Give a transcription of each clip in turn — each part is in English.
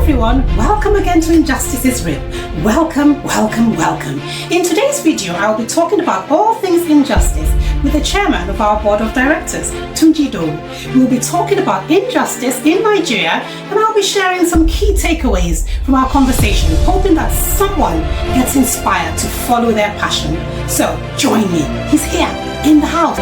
everyone, welcome again to Injustice is Real. Welcome, welcome, welcome. In today's video, I'll be talking about all things injustice with the chairman of our board of directors, Tunji Idowu. We'll be talking about injustice in Nigeria, and I'll be sharing some key takeaways from our conversation, hoping that someone gets inspired to follow their passion. So join me. He's here in the house.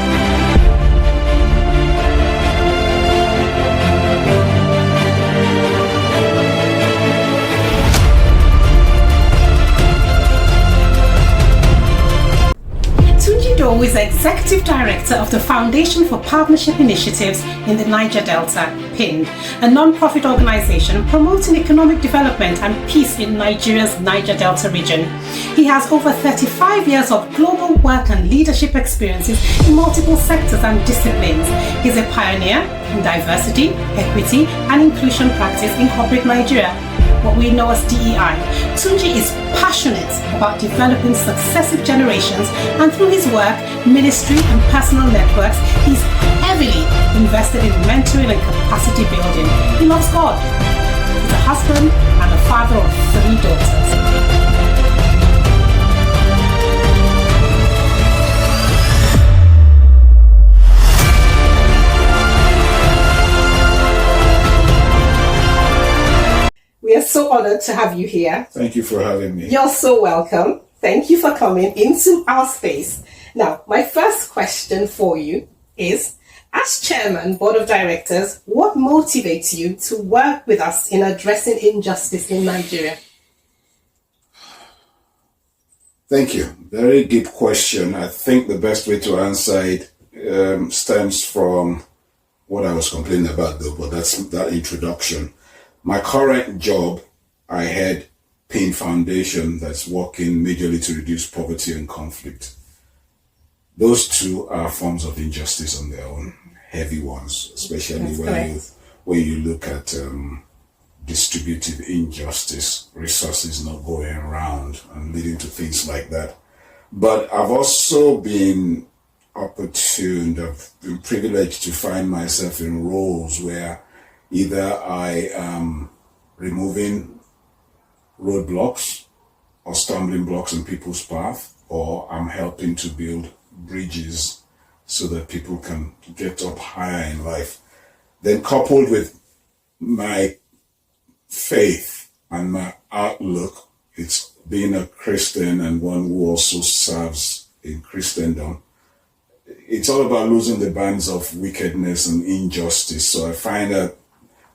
Idowu is the Executive Director of the Foundation for Partnership Initiatives in the Niger Delta, PIND, a non-profit organization promoting economic development and peace in Nigeria's Niger Delta region. He has over 35 years of global work and leadership experiences in multiple sectors and disciplines. He's a pioneer in diversity, equity, and inclusion practice in corporate Nigeria, what we know as DEI. Tunji is passionate about developing successive generations, and through his work, ministry, and personal networks, he's heavily invested in mentoring and capacity building. He loves God. He's a husband and a father of 3 daughters. We are so honored to have you here. Thank you for having me. You're so welcome. Thank you for coming into our space. Now, my first question for you is, as chairman, board of directors, what motivates you to work with us in addressing injustice in Nigeria? Thank you. Very deep question. I think the best way to answer it stems from what I was complaining about, though, but that's that introduction. My current job, I head PIN Foundation that's working majorly to reduce poverty and conflict. Those two are forms of injustice on their own, heavy ones, especially when you look at distributive injustice, resources not going around and leading to things like that. But I've also been opportuned, I've been privileged to find myself in roles where either I am removing roadblocks or stumbling blocks in people's path, or I'm helping to build bridges so that people can get up higher in life. Then coupled with my faith and my outlook, it's being a Christian and one who also serves in Christendom. It's all about losing the bands of wickedness and injustice. So I find that.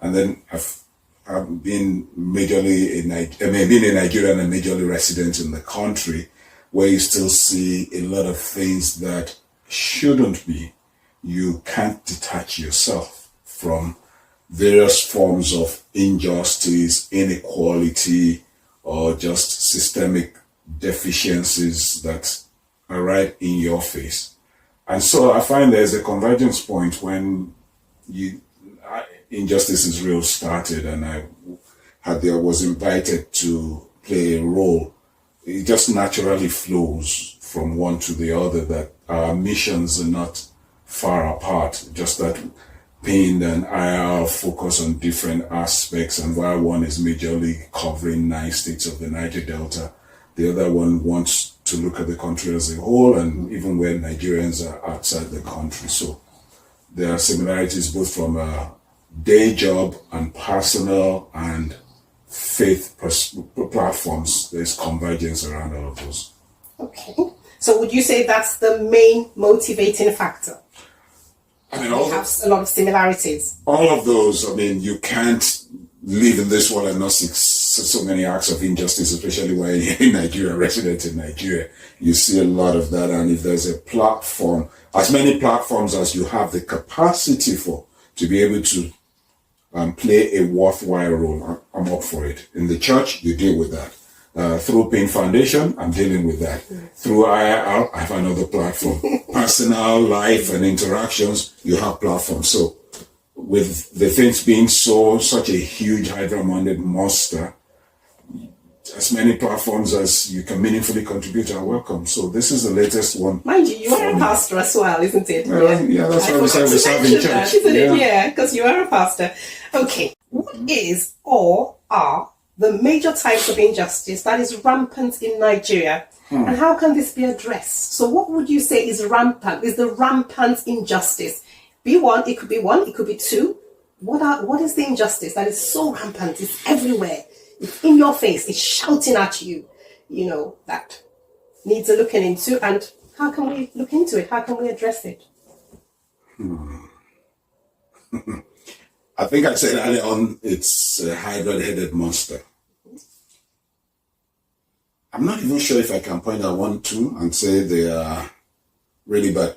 And then I've been majorly in Nigeria and a majorly resident in the country, where you still see a lot of things that shouldn't be. You can't detach yourself from various forms of injustice, inequality, or just systemic deficiencies that are right in your face. And so I find there's a convergence point when Injustice is Real started, and I was invited to play a role. It just naturally flows from one to the other, that our missions are not far apart, just that PIN and IR focus on different aspects, and while one is majorly covering 9 states of the Niger Delta, the other one wants to look at the country as a whole, and even where Nigerians are outside the country. So there are similarities both from a day job and personal and faith platforms. There's convergence around all of those. Okay. So would you say that's the main motivating factor? I mean, we have a lot of similarities. All of those. I mean, you can't live in this world and not see so many acts of injustice, especially when you're in Nigeria, resident in Nigeria. You see a lot of that. And if there's a platform, as many platforms as you have the capacity for, to be able to play a worthwhile role, I'm up for it. In the church, you deal with that. Through PIN Foundation, I'm dealing with that. Through IIR, I have another platform. Personal life and interactions, you have platforms. So with the things being such a huge hydra-minded monster, as many platforms as you can meaningfully contribute are welcome. So this is the latest one. Mind you, you are a pastor as well, isn't it? Yeah, that's why we serve in church. Isn't it? Yeah, because you are a pastor. Okay, what is or are the major types of injustice that is rampant in Nigeria? And how can this be addressed? So what would you say is rampant, is the rampant injustice? It could be two. What is the injustice that is so rampant? It's everywhere. It's in your face. It's shouting at you, that needs a looking into. And how can we look into it? How can we address it? I think I said earlier on, it's a hybrid-headed monster. I'm not even sure if I can point out 1, 2 and say they are really bad.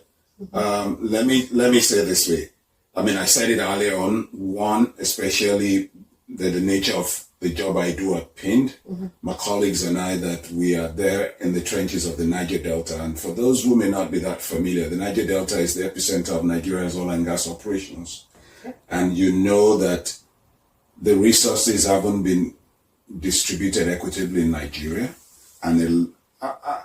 Let me say this way. I mean, I said it earlier on. One, especially the nature of the job I do at PIND, my colleagues and I, that we are there in the trenches of the Niger Delta. And for those who may not be that familiar, the Niger Delta is the epicenter of Nigeria's oil and gas operations. And you know that the resources haven't been distributed equitably in Nigeria. And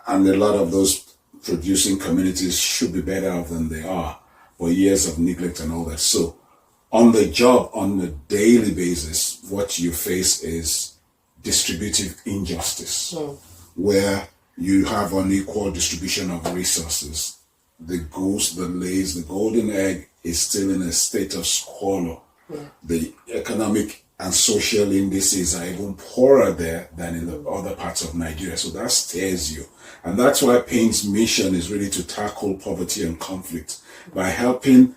a lot of those producing communities should be better off than they are for years of neglect and all that. So on the job, on a daily basis, what you face is distributive injustice, where you have unequal distribution of resources. The goose that lays the golden egg is still in a state of squalor. The economic and social indices are even poorer there than in the other parts of Nigeria. So that scares you. And that's why PAIN's mission is really to tackle poverty and conflict by helping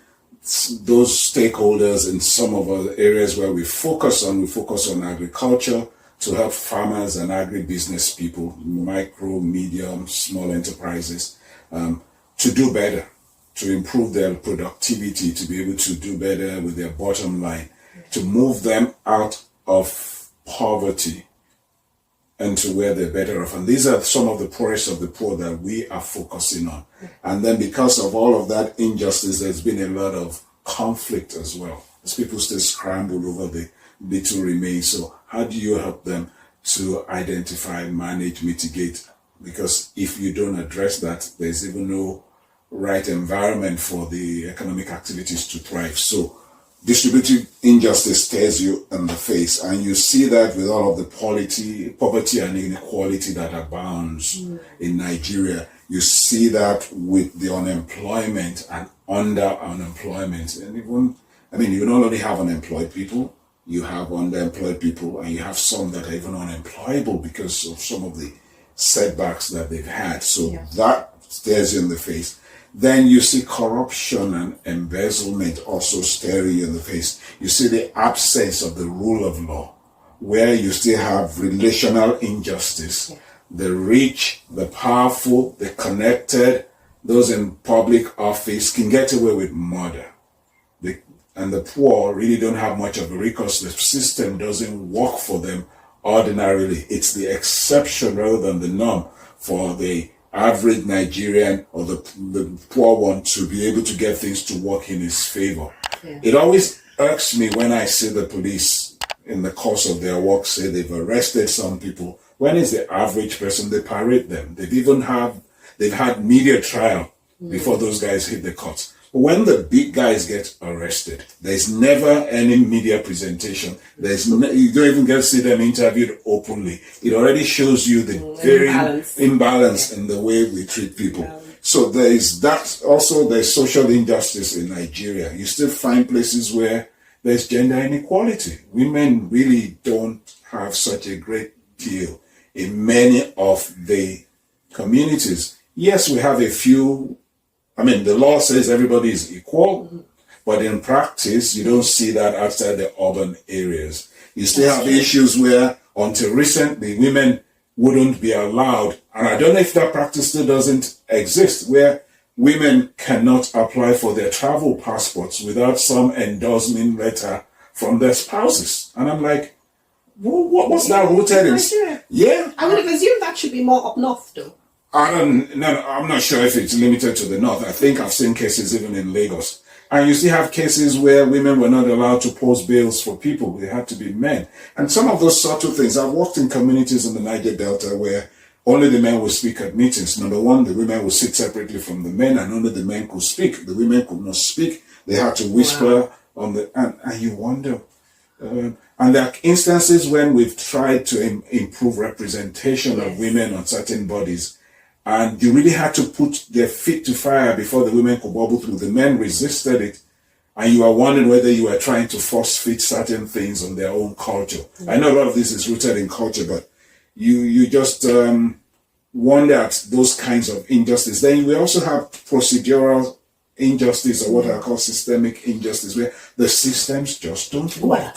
those stakeholders in some of our areas where we focus on agriculture, to help farmers and agribusiness people, micro, medium, small enterprises, to do better, to improve their productivity, to be able to do better with their bottom line, to move them out of poverty and to where they're better off. And these are some of the poorest of the poor that we are focusing on. And then because of all of that injustice, there's been a lot of conflict as well, as people still scramble over the little remains. So how do you help them to identify, manage, mitigate? Because if you don't address that, there's even no right environment for the economic activities to thrive. So distributive injustice stares you in the face, and you see that with all of the poverty and inequality that abounds in Nigeria. You see that with the unemployment and under-unemployment. And even, you not only have unemployed people, you have underemployed people, and you have some that are even unemployable because of some of the setbacks that they've had. So that stares you in the face. Then you see corruption and embezzlement also staring you in the face. You see the absence of the rule of law, where you still have relational injustice. The rich, the powerful, the connected, those in public office can get away with murder. And the poor really don't have much of a recourse. The system doesn't work for them ordinarily. It's the exception rather than the norm for the average Nigerian or the poor one to be able to get things to work in his favor. It always irks me when I see the police in the course of their work say they've arrested some people. When is the average person? They parade them. They've had media trial before those guys hit the courts. When the big guys get arrested, there's never any media presentation. You don't even get to see them interviewed openly. It already shows you the very imbalance in the way we treat people. So there is that. Also, there's social injustice in Nigeria. You still find places where there's gender inequality. Women really don't have such a great deal in many of the communities. Yes, we have a few. The law says everybody is equal, but in practice, you don't see that outside the urban areas. You still have issues where, until recently, women wouldn't be allowed, and I don't know if that practice still doesn't exist, where women cannot apply for their travel passports without some endorsement letter from their spouses. And I'm like, what's that rooted in? Yeah. I would have assumed that should be more up north, though. I'm not sure if it's limited to the north. I think I've seen cases even in Lagos. And you still have cases where women were not allowed to post bails for people. They had to be men. And some of those subtle things, I've worked in communities in the Niger Delta where only the men will speak at meetings. Number one, the women will sit separately from the men, and only the men could speak. The women could not speak. They had to whisper on the, and you wonder, And there are instances when we've tried to improve representation of women on certain bodies, and you really had to put their feet to fire before the women could bubble through. The men resisted it, and you are wondering whether you are trying to force fit certain things on their own culture. I know a lot of this is rooted in culture, but you just wonder at those kinds of injustice. Then we also have procedural injustice, or what I call systemic injustice, where the systems just don't work.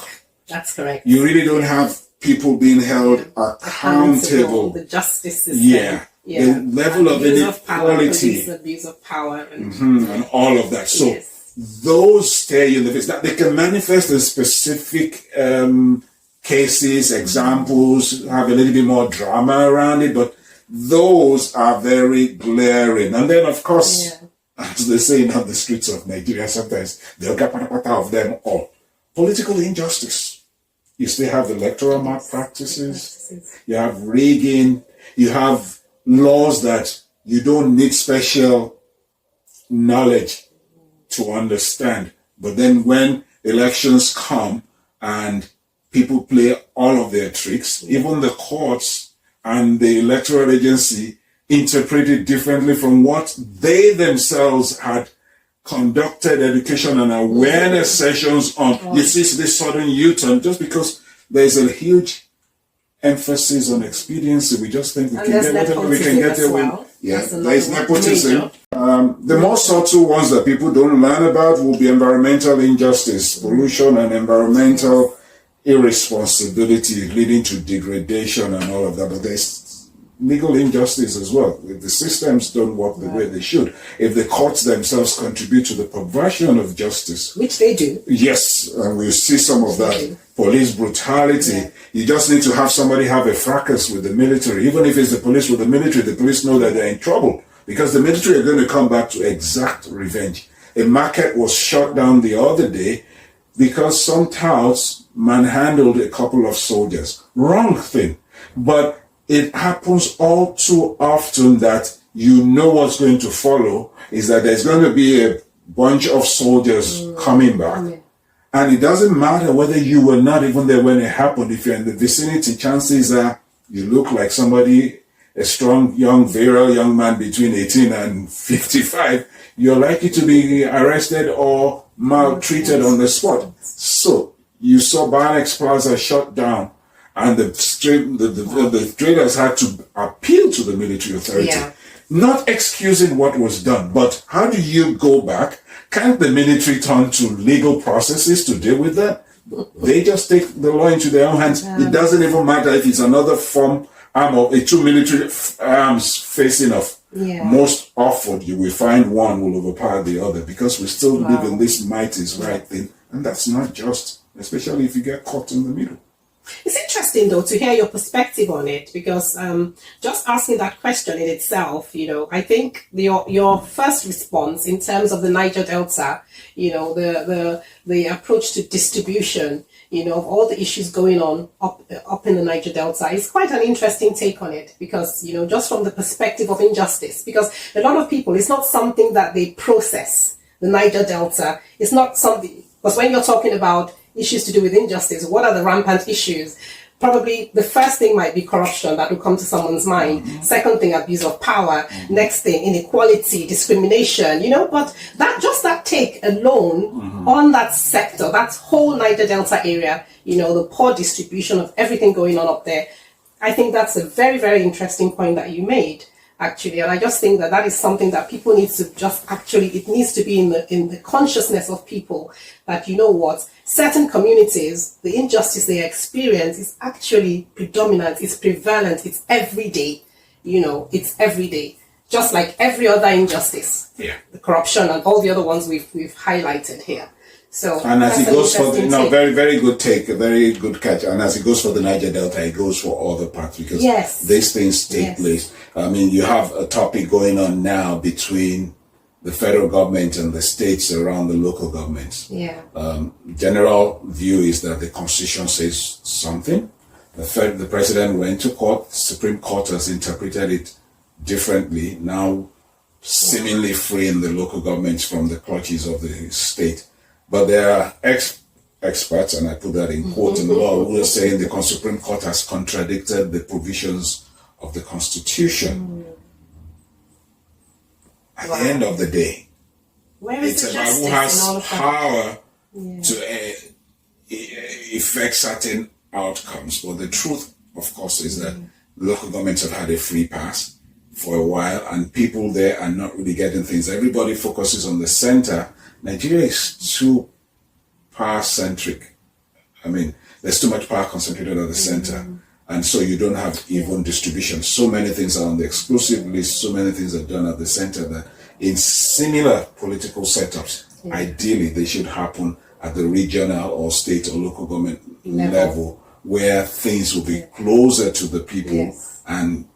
That's correct. You really don't have people being held accountable. The justice system. Yeah. The level of inequality. Abuse of power. And all of that. So those stare you in the face. Now, they can manifest in specific cases, examples, have a little bit more drama around it, but those are very glaring. And then, of course, as they say in the streets of Nigeria, sometimes they'll get pata of them all. Political injustice. You still have electoral malpractices. You have rigging. You have laws that you don't need special knowledge to understand. But then when elections come and people play all of their tricks, even the courts and the electoral agency interpret it differently from what they themselves had conducted education and awareness sessions on. You see this sudden U-turn just because there's a huge emphasis on expediency. We just think we can get whatever we can get away. Yeah, there's nepotism. The more subtle ones that people don't learn about will be environmental injustice, pollution and environmental irresponsibility leading to degradation and all of that. But there's legal injustice as well. If the systems don't work the way they should, if the courts themselves contribute to the perversion of justice, which they do. Yes, and we'll see some of that. Police brutality. You just need to have somebody have a fracas with the military. Even if it's the police with the military, the police know that they're in trouble because the military are going to come back to exact revenge. A market was shut down the other day because some touts manhandled a couple of soldiers. Wrong thing. But it happens all too often that you know what's going to follow is that there's going to be a bunch of soldiers coming back. And it doesn't matter whether you were not even there when it happened. If you're in the vicinity, chances are you look like somebody, a strong, young, virile young man between 18 and 55. You're likely to be arrested or maltreated on the spot. So you saw Barnex Plaza shut down. And the traders had to appeal to the military authority. Not excusing what was done, but how do you go back? Can't the military turn to legal processes to deal with that? They just take the law into their own hands. It doesn't even matter if it's another arm of two military arms facing off. Most often you will find one will overpower the other because we still live in this might is right thing. And that's not just, especially if you get caught in the middle. It's interesting, though, to hear your perspective on it, because just asking that question in itself, I think your first response in terms of the Niger Delta, the approach to distribution, of all the issues going on up in the Niger Delta is quite an interesting take on it, because, just from the perspective of injustice, because a lot of people, it's not something that they process, the Niger Delta. It's not something, because when you're talking about issues to do with injustice, what are the rampant issues? Probably the first thing might be corruption that will come to someone's mind. Second thing, abuse of power. Next thing, inequality, discrimination, but that take alone on that sector, that whole Niger Delta area, the poor distribution of everything going on up there. I think that's a very, very interesting point that you made, actually. And I just think that is something that people need to it needs to be in the consciousness of people that, certain communities, the injustice they experience is actually predominant, it's prevalent, it's everyday, it's everyday. Just like every other injustice, the corruption and all the other ones we've highlighted here. So, and as it goes for very, very good take, a very good catch. And as it goes for the Niger Delta, it goes for other parts because these things take place. I mean, you have a topic going on now between the federal government and the states around the local governments. General view is that the Constitution says something. The president went to court. Supreme Court has interpreted it differently. Now, seemingly freeing the local governments from the clutches of the state. But there are experts, and I put that in quote in law, who are saying the Supreme Court has contradicted the provisions of the Constitution. At the end of the day, it's about who has power to effect certain outcomes. But the truth, of course, is that local governments have had a free pass for a while, and people there are not really getting things. Everybody focuses on the center. Nigeria is too power-centric. I mean, there's too much power concentrated at the center. And so you don't have even distribution. So many things are on the exclusive list. So many things are done at the center that in similar political setups, ideally they should happen at the regional or state or local government level where things will be closer to the people. And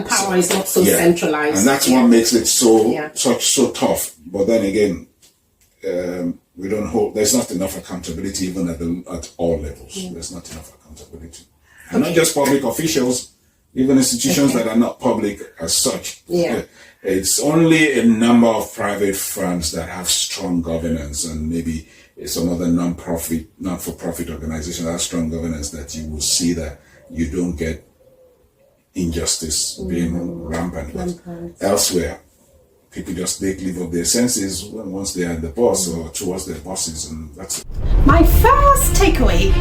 power is not so centralized. And that's what makes it so tough. But then again, we don't hold, there's not enough accountability even at all levels. There's not enough accountability. And not just public officials, even institutions that are not public as such. It's only a number of private firms that have strong governance, and maybe some other not-for-profit organizations that have strong governance, that you will see that you don't get injustice being rampant. But elsewhere, people just take leave of their senses once they are the boss or towards their bosses, and that's it. My first takeaway: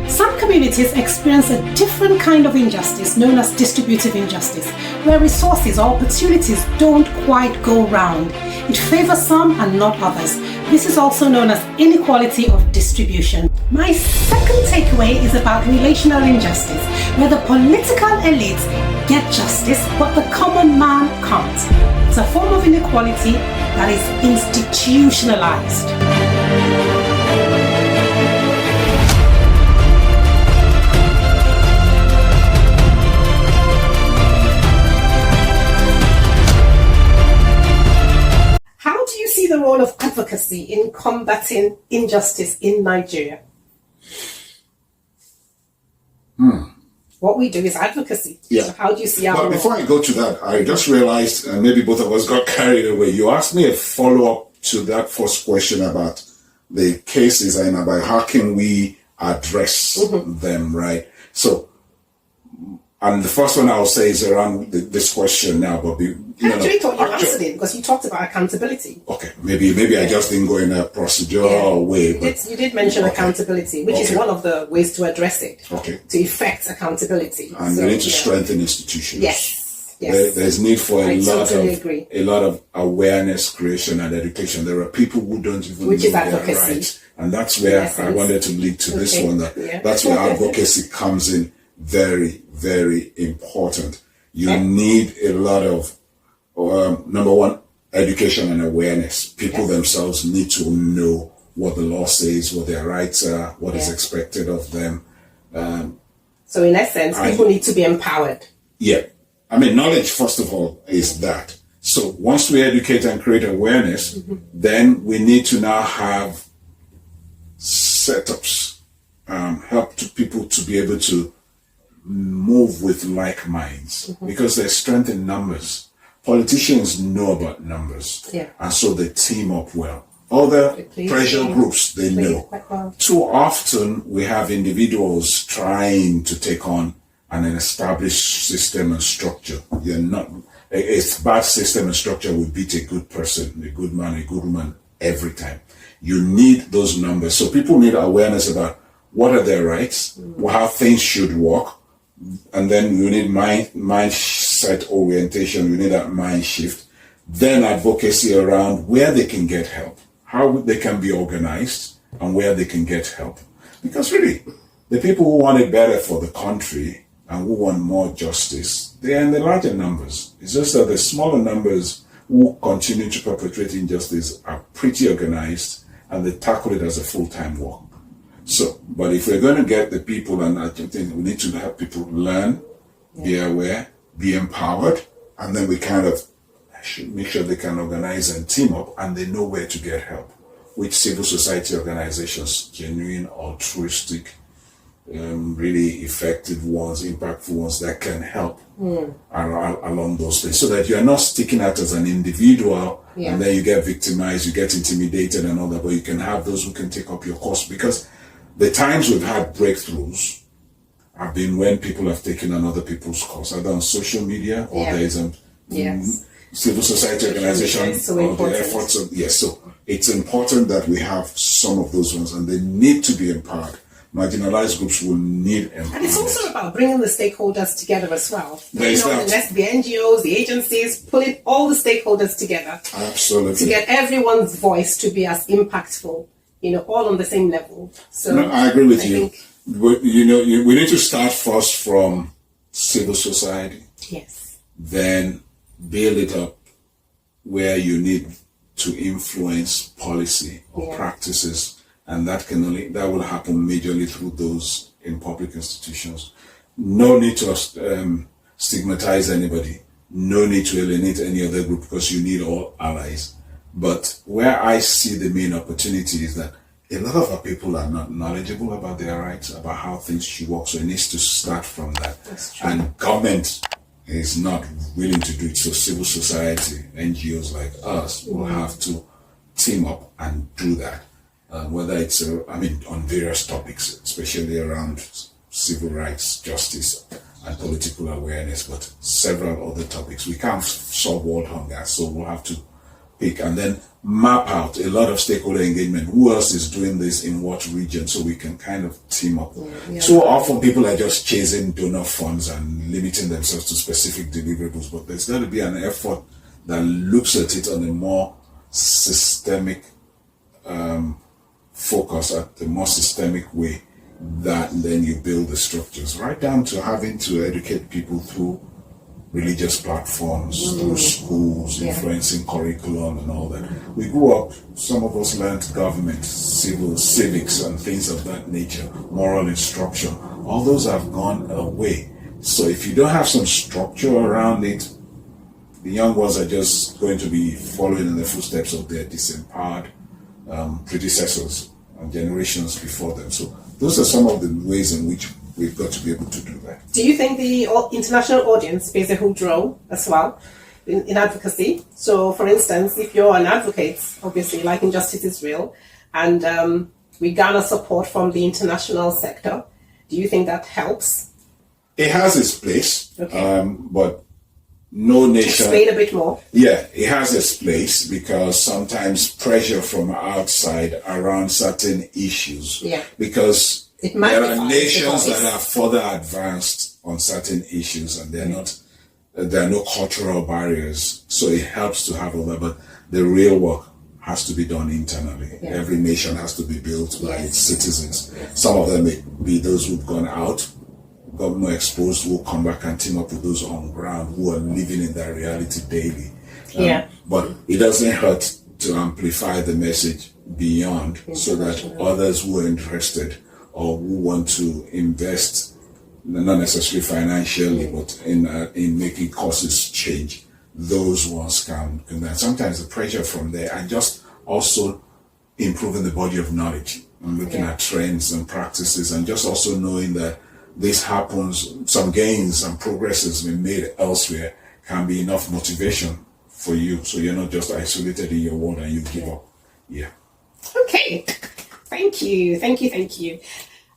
some communities experience a different kind of injustice known as distributive injustice, where resources or opportunities don't quite go round. It favors some and not others. This is also known as inequality of distribution. My second takeaway is about relational injustice, where the political elites get justice, but the common man can't. It's a form of inequality that is institutionalized. How do you see the role of advocacy in combating injustice in Nigeria? What we do is advocacy. So how do you see our role? But before I go to that, I just realized, and maybe both of us got carried away. You asked me a follow-up to that first question about the cases and about how can we address them, right? So, and the first one I'll say is around this question now, but I actually thought you answered it because you talked about accountability. Okay, maybe I just didn't go in a procedural way. You did mention accountability, which is one of the ways to address it. To effect accountability. And we need to strengthen institutions. Yes. There's need for a lot of awareness creation and education. There are people who don't even know their rights. And that's where I wanted to lead to this one. That's where advocacy comes in very, very important. You need a lot of number one, education and awareness. People themselves need to know what the law says, what their rights are, what is expected of them. So in essence, people need to be empowered. I mean, knowledge, first of all, is that. So once we educate and create awareness, then we need to now have setups, help to people to be able to move with like minds, because there's strength in numbers. Politicians know about numbers, and so they team up well. Other pressure groups, they know. Too often we have individuals trying to take on an established system and structure. A bad system and structure will beat a good person, a good man, a good woman every time. You need those numbers. So people need awareness about what are their rights, how things should work, and then we need mindset orientation. We need that mind shift. Then advocacy around where they can get help, how they can be organized, and where they can get help. Because really, the people who want it better for the country and who want more justice, they are in the larger numbers. It's just that the smaller numbers who continue to perpetrate injustice are pretty organized and they tackle it as a full-time work. So, but if we're going to get the people, and I think we need to help people learn, be aware, be empowered, and then we kind of should make sure they can organize and team up and they know where to get help. Which civil society organizations, genuine, altruistic, really effective ones, impactful ones that can help along those things, so that you're not sticking out as an individual and then you get victimized, you get intimidated and all that, but you can have those who can take up your cause. Because The times we've had breakthroughs have been when people have taken on other people's cause, either on social media or there is a civil society organization so or important. the efforts of, yes. So it's important that we have some of those ones, and they need to be empowered. Marginalized groups will need empowerment. And it's also about bringing the stakeholders together as well. There's the NGOs, the agencies, pulling all the stakeholders together. Absolutely. To get everyone's voice to be as impactful, all on the same level. So no, I agree with you. But, we need to start first from civil society. Yes. Then build it up where you need to influence policy or practices. And that will happen majorly through those in public institutions. No need to stigmatize anybody. No need to alienate any other group, because you need all allies. But where I see the main opportunity is that a lot of our people are not knowledgeable about their rights, about how things should work. So it needs to start from that. That's true. And government is not willing to do it. So civil society, NGOs like us, will have to team up and do that. Whether it's, on various topics, especially around civil rights, justice, and political awareness, but several other topics. We can't solve world hunger, so we'll have to pick and then map out a lot of stakeholder engagement. Who else is doing this in what region, so we can kind of team up. So often people are just chasing donor funds and limiting themselves to specific deliverables, but there's got to be an effort that looks at it on a more systemic focus, at the more systemic way, that then you build the structures, right down to having to educate people through religious platforms, through schools, influencing curriculum and all that. We grew up, some of us learned government, civics and things of that nature, moral instruction. All those have gone away. So if you don't have some structure around it, the young ones are just going to be following in the footsteps of their disempowered predecessors and generations before them. So those are some of the ways in which we've got to be able to do that. Do you think the international audience plays a huge role as well in advocacy? So, for instance, if you're an advocate, obviously, like Injustice Israel, and we garner support from the international sector, do you think that helps? It has its place, but no nation... Explain a bit more. Yeah, it has its place because sometimes pressure from outside around certain issues. Yeah. Because there are nations that are further advanced on certain issues, and there are no cultural barriers. So it helps to have all that, but the real work has to be done internally. Yeah. Every nation has to be built by its citizens. Some of them may be those who've gone out, got more exposed, will come back and team up with those on ground who are living in that reality daily. But it doesn't hurt to amplify the message beyond, so that others who are interested or who want to invest, not necessarily financially, but in making causes change, those ones can. And sometimes the pressure from there, and just also improving the body of knowledge and looking at trends and practices, and just also knowing that this happens, some gains and progresses been made elsewhere, can be enough motivation for you, so you're not just isolated in your world and you give up. Yeah. Okay. Thank you.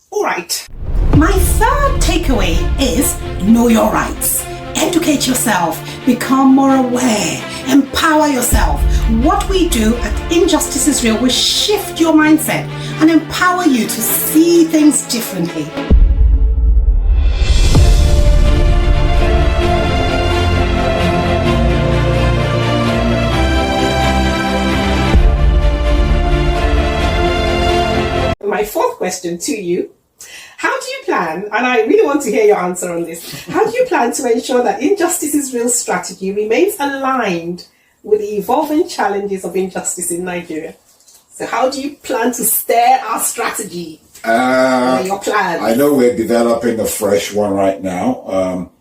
All right. My third takeaway is know your rights. Educate yourself, become more aware, empower yourself. What we do at Injustice Israel will shift your mindset and empower you to see things differently. My fourth question to you: how do you plan, and I really want to hear your answer on this, how do you plan to ensure that Injustice Israel's strategy remains aligned with the evolving challenges of injustice in Nigeria? So how do you plan to steer our strategy? Your plan? I know we're developing a fresh one right now.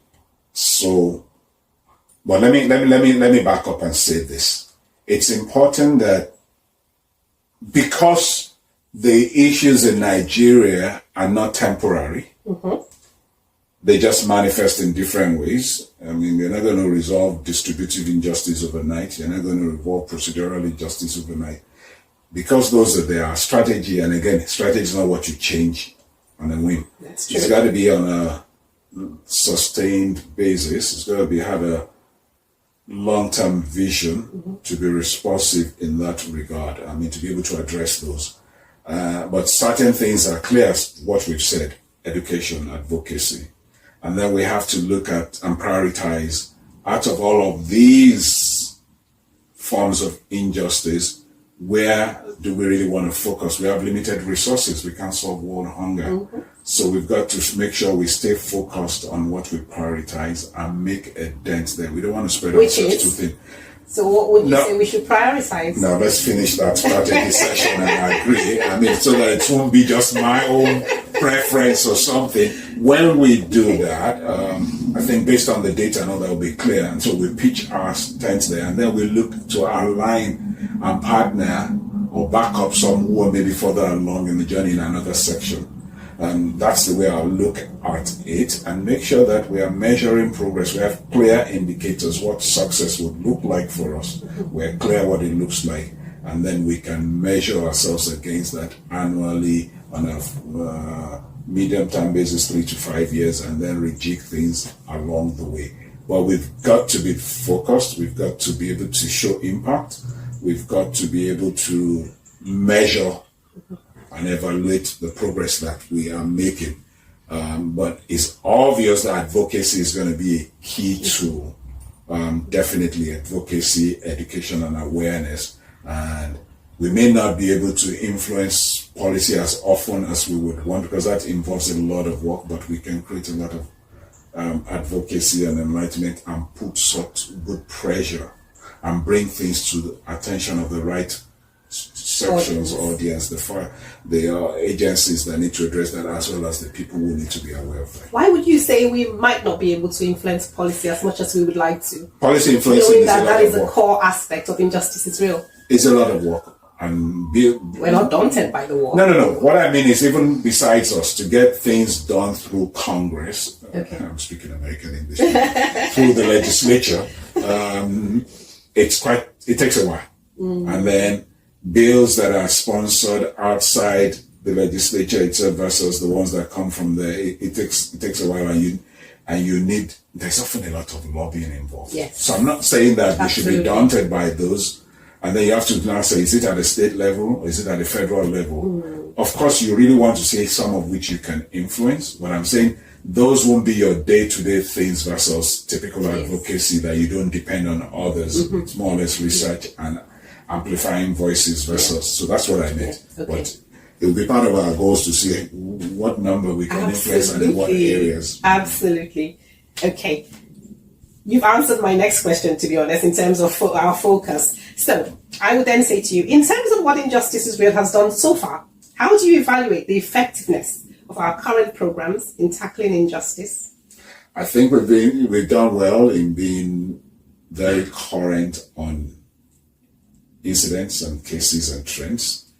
But let me back up and say this. It's important that, because the issues in Nigeria are not temporary. They just manifest in different ways. I mean, you're not going to resolve distributive injustice overnight. You're not going to resolve procedural injustice overnight. because those are there, strategy, and again, strategy is not what you change on a whim. That's true. It's got to be on a sustained basis. It's got to be have a long-term vision to be responsive in that regard. I mean, to be able to address those. But certain things are clear, as what we've said, education, advocacy. And then we have to look at and prioritize out of all of these forms of injustice, where do we really want to focus? We have limited resources. We can't solve world hunger. So we've got to make sure we stay focused on what we prioritize and make a dent there. We don't want to spread ourselves too thin. So what would you say we should prioritize? Now let's finish that strategy session, and I agree. I mean, so that it won't be just my own preference or something. When we do that, I think based on the data and all that will be clear. And so we pitch our tents there, and then we look to align and partner or back up some who are maybe further along in the journey in another section. And that's the way I'll look at it, and make sure that we are measuring progress. We have clear indicators what success would look like for us. We're clear what it looks like, and then we can measure ourselves against that annually on a medium-term basis, 3 to 5 years, and then rejig things along the way. But we've got to be focused. We've got to be able to show impact. We've got to be able to measure and evaluate the progress that we are making. But it's obvious that advocacy is going to be a key tool. Definitely advocacy, education, and awareness. And we may not be able to influence policy as often as we would want, because that involves a lot of work, but we can create a lot of advocacy and enlightenment and put such good pressure and bring things to the attention of the right sections, audience, the agencies that need to address that, as well as the people who need to be aware of that. Why would you say we might not be able to influence policy as much as we would like to? Policy influencing knowing that is a core aspect of injustice is real. It's a lot of work. And we're not daunted by the war. No. What I mean is, even besides us, to get things done through Congress, I'm speaking American English, through the legislature, it takes a while. And then bills that are sponsored outside the legislature itself versus the ones that come from there, it takes a while, and you need, there's often a lot of lobbying involved. Yes. So I'm not saying that we should Absolutely. be daunted by those. And then you have to now say, is it at the state level or is it at the federal level? Of course, you really want to say some of which you can influence, but I'm saying those won't be your day-to-day things versus typical advocacy that you don't depend on others. It's more or less research and amplifying voices versus. So that's what I meant. But it will be part of our goals to see what number we can influence and in what areas. Absolutely. Okay. You've answered my next question, to be honest, in terms of our focus. So I would then say to you, in terms of what Injustice Israel has done so far, how do you evaluate the effectiveness of our current programs in tackling injustice? I think we've done well in being very current on incidents and cases and trends.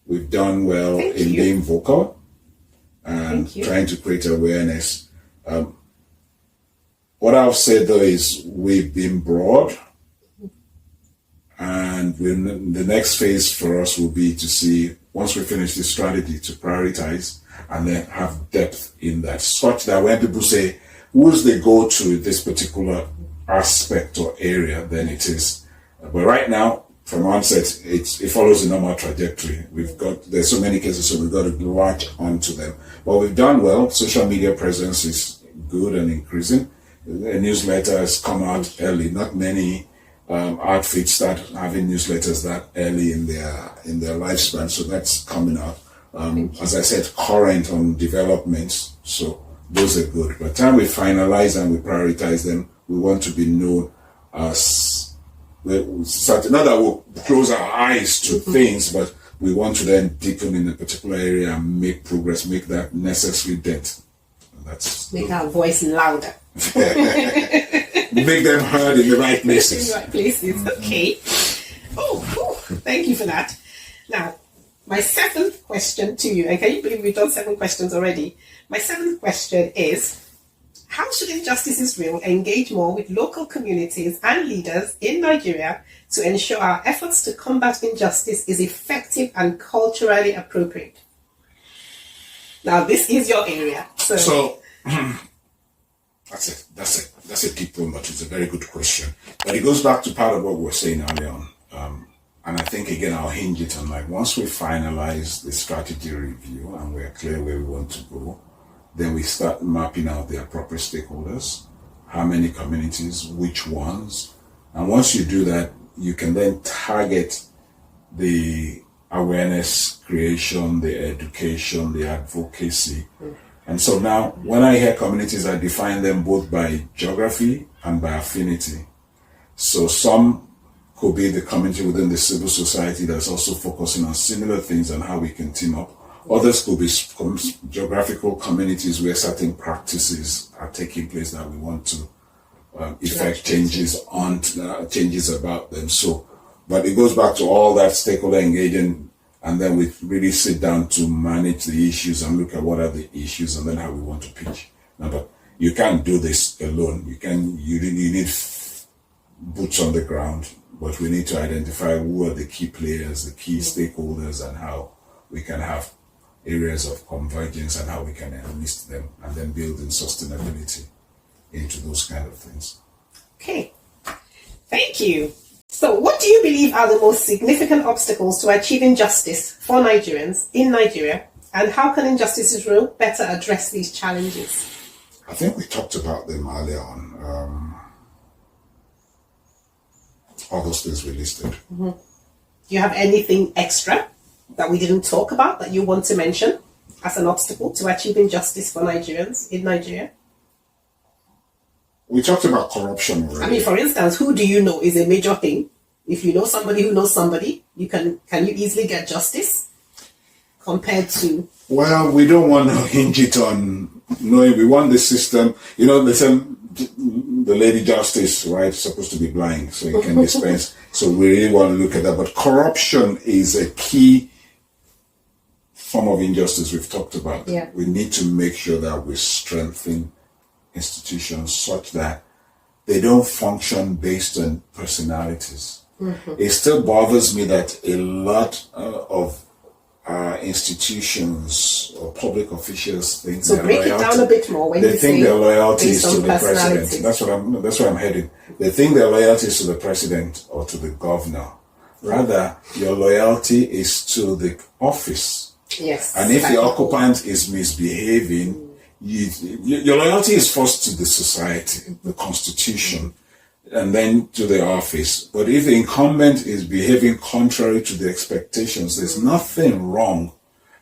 We've done well in being vocal and trying to create awareness. What I've said though is we've been broad, and the next phase for us will be to see, once we finish this strategy, to prioritize and then have depth in that, such that when people say, who's the go-to this particular aspect or area, then it is. But right now, from onset, it follows the normal trajectory. There's so many cases, so we've got to latch onto them. But we've done well. Social media presence is good and increasing. The newsletter has come out early. Not many outfits start having newsletters that early in their lifespan, so that's coming out. As I said, current on developments, so those are good. By the time we finalize and we prioritize them, we want to be known as, not that we'll close our eyes to things, but we want to then deepen in a particular area and make progress, make that necessary dent. Make our voice louder. Make them heard in the right places. In the right places, okay. Thank you for that. Now, my seventh question to you, and can you believe we've done 7 questions already? My seventh question is, how should Injustices Real engage more with local communities and leaders in Nigeria to ensure our efforts to combat injustice is effective and culturally appropriate? Now, this is your area. So that's a deep one, but it's a very good question. But it goes back to part of what we were saying earlier on. And I think, again, I'll hinge it on, like, once we finalize the strategy review and we're clear where we want to go, then we start mapping out the appropriate stakeholders, how many communities, which ones. And once you do that, you can then target the awareness creation, the education, the advocacy. And so now, when I hear communities, I define them both by geography and by affinity. So some could be the community within the civil society that's also focusing on similar things and how we can team up. Others could be geographical communities where certain practices are taking place that we want to effect changes about them. So, but it goes back to all that stakeholder engagement, and then we really sit down to manage the issues and look at what are the issues and then how we want to pitch. Now, but you can't do this alone. You need boots on the ground, but we need to identify who are the key players, the key stakeholders, and how we can have areas of convergence and how we can enlist them, and then build in sustainability into those kind of things. Okay, thank you. So what do you believe are the most significant obstacles to achieving justice for Nigerians in Nigeria, and how can Injustices Real better address these challenges? I think we talked about them earlier on. All those things we listed. Do you have anything extra that we didn't talk about that you want to mention as an obstacle to achieving justice for Nigerians in Nigeria? We talked about corruption already. I mean, for instance, who do you know is a major thing. If you know somebody who knows somebody, can you easily get justice compared to... Well, we don't want to hinge it on knowing. We want the system. You know, the Lady Justice, right, supposed to be blind, so you can dispense. So we really want to look at that. But corruption is a key form of injustice we've talked about. Yeah. We need to make sure that we strengthen institutions such that they don't function based on personalities. It still bothers me that a lot of institutions or public officials think so break it down a bit more when they you think say their loyalty is to the personality. president. That's where I'm heading. They think their loyalty is to the president or to the governor. Rather, your loyalty is to the office. Yes. And if the occupant is misbehaving, your loyalty is first to the society, the constitution, and then to the office. But if the incumbent is behaving contrary to the expectations, there's nothing wrong.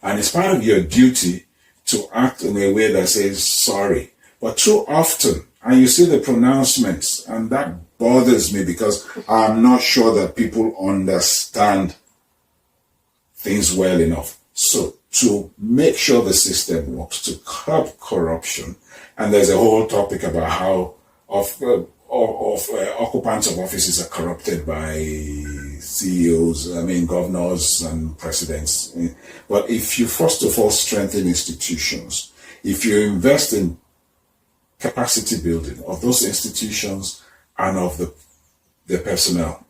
And it's part of your duty to act in a way that says sorry. But too often, and you see the pronouncements, and that bothers me because I'm not sure that people understand things well enough. So to make sure the system works, to curb corruption, and there's a whole topic about how occupants of offices are corrupted by CEOs, governors and presidents. But if you first of all strengthen institutions, if you invest in capacity building of those institutions and of the personnel,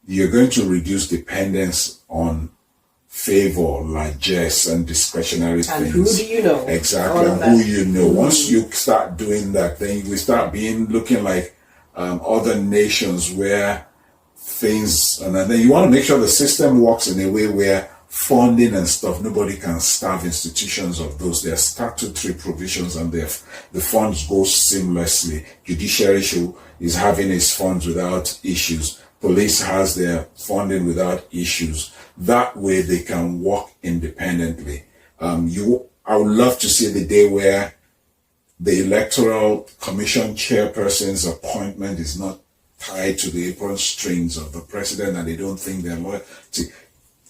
you're going to reduce dependence on favor, largesse, and discretionary things. And who do you know? Exactly, and who you know. Once you start doing that, then we start looking like other nations where things, and then you want to make sure the system works in a way where funding and stuff, nobody can starve institutions of those. There are statutory provisions and the funds go seamlessly. Judiciary is having its funds without issues. Police has their funding without issues. That way they can work independently. I would love to see the day where the Electoral Commission chairperson's appointment is not tied to the apron strings of the president and they don't think they're loyal.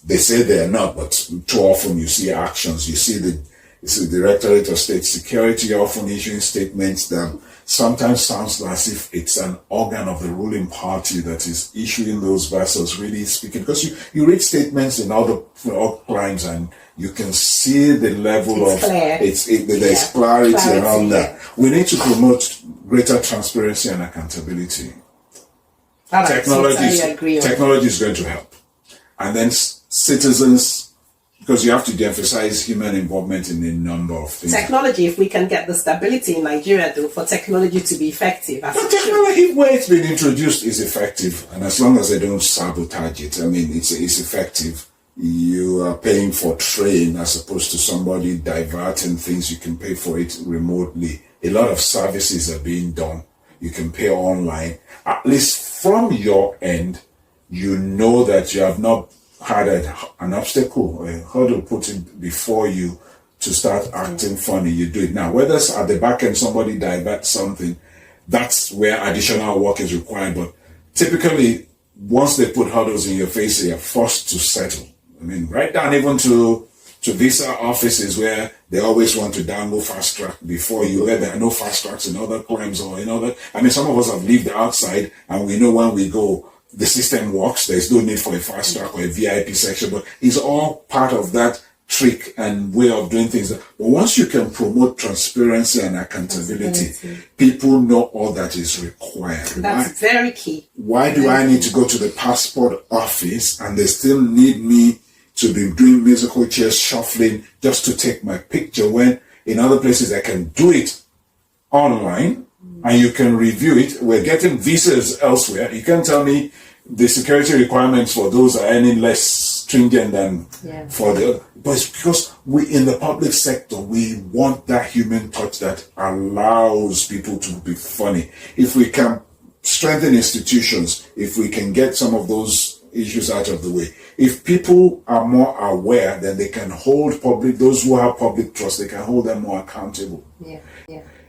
They say they're not, but too often you see actions. You see the Directorate of State Security often issuing statements that sometimes sounds as if it's an organ of the ruling party that is issuing those versus really speaking. Because you read statements in other crimes and You can see the level It's clear. There's clarity around that. We need to promote greater transparency and accountability. Technology is going to help. And then citizens, because you have to de-emphasize human involvement in a number of things. Technology, if we can get the stability in Nigeria, though, for technology to be effective. But technology, where it's been introduced, is effective. And as long as they don't sabotage it, I mean, it's effective. You are paying for train as opposed to somebody diverting things. You can pay for it remotely. A lot of services are being done. You can pay online. At least from your end, you know that you have not had an obstacle, a hurdle put in before you to start acting funny. You do it. Now, whether it's at the back end, somebody diverts something, that's where additional work is required. But typically, once they put hurdles in your face, you're forced to settle. I mean, right down even to visa offices where they always want to download fast track before you, where there are no fast tracks in other crimes or in other. I mean, some of us have lived outside and we know when we go, the system works. There's no need for a fast track or a VIP section, but it's all part of that trick and way of doing things. But once you can promote transparency and accountability, people know all that is required. That's very key. Why do I need to go to the passport office and they still need me to be doing musical chairs shuffling just to take my picture, when in other places I can do it online and you can review it? We're getting visas elsewhere. You can't tell me the security requirements for those are any less stringent than for the other. But it's because we in the public sector, we want that human touch that allows people to be funny. If we can strengthen institutions, if we can get some of those issues out of the way, if people are more aware, then they can hold those who have public trust, they can hold them more accountable.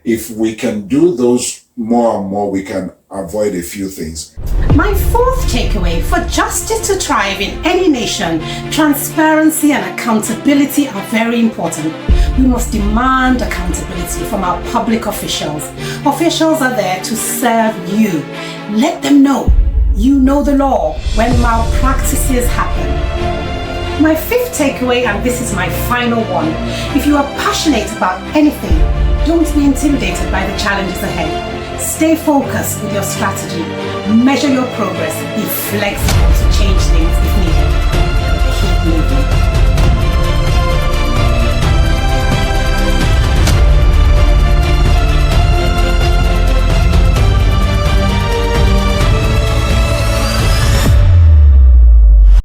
If we can do those more and more, we can avoid a few things. My fourth takeaway: for justice to thrive in any nation, transparency and accountability are very important. We must demand accountability from our public officials. Officials are there to serve you. Let them know you know the law when malpractices happen. My fifth takeaway, and this is my final one: if you are passionate about anything, don't be intimidated by the challenges ahead. Stay focused with your strategy. Measure your progress. Be flexible to change things if needed. Keep moving.